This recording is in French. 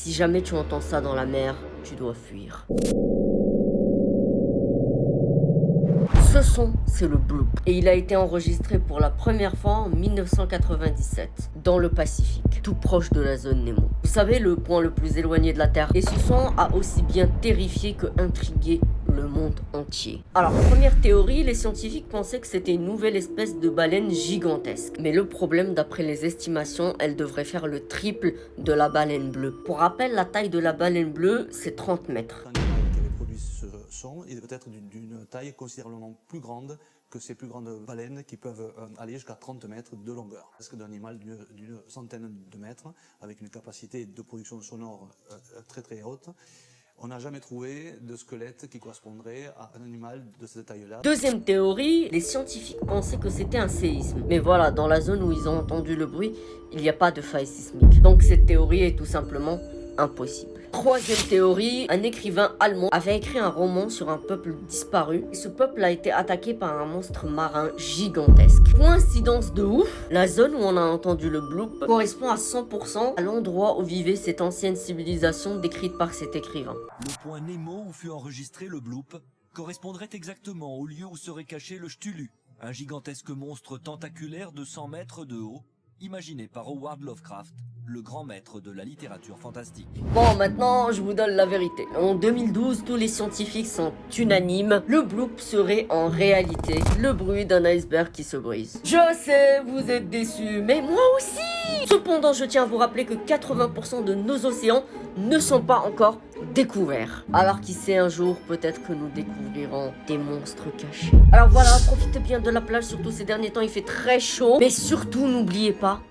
Si jamais tu entends ça dans la mer, tu dois fuir. Ce son, c'est le bloop. Et il a été enregistré pour la première fois en 1997, dans le Pacifique, tout proche de la zone Nemo. Vous savez, le point le plus éloigné de la Terre. Et ce son a aussi bien terrifié que intrigué le monde entier. Alors, première théorie, les scientifiques pensaient que c'était une nouvelle espèce de baleine gigantesque. Mais le problème, d'après les estimations, elle devrait faire le triple de la baleine bleue. Pour rappel, la taille de la baleine bleue, c'est 30 mètres. Qui avait produit ce son, il peut être d'une taille considérablement plus grande que ces plus grandes baleines qui peuvent aller jusqu'à 30 mètres de longueur. Presque d'un animal d'une centaine de mètres, avec une capacité de production sonore très très haute. On n'a jamais trouvé de squelette qui correspondrait à un animal de cette taille-là. Deuxième théorie, les scientifiques pensaient que c'était un séisme. Mais voilà, dans la zone où ils ont entendu le bruit, il n'y a pas de faille sismique. Donc cette théorie est tout simplement impossible. Troisième théorie, un écrivain allemand avait écrit un roman sur un peuple disparu. Et ce peuple a été attaqué par un monstre marin gigantesque. Coïncidence de ouf, la zone où on a entendu le bloop correspond à 100% à l'endroit où vivait cette ancienne civilisation décrite par cet écrivain. Le point Nemo où fut enregistré le bloop correspondrait exactement au lieu où serait caché le Cthulhu, un gigantesque monstre tentaculaire de 100 mètres de haut, imaginé par Howard Lovecraft, le grand maître de la littérature fantastique. Bon, maintenant, je vous donne la vérité. En 2012, tous les scientifiques sont unanimes. Le bloop serait en réalité le bruit d'un iceberg qui se brise. Je sais, vous êtes déçus, mais moi aussi. Cependant, je tiens à vous rappeler que 80% de nos océans ne sont pas encore découverts. Alors qui sait, un jour, peut-être que nous découvrirons des monstres cachés. Alors voilà, profitez bien de la plage, surtout ces derniers temps, il fait très chaud. Mais surtout, n'oubliez pas,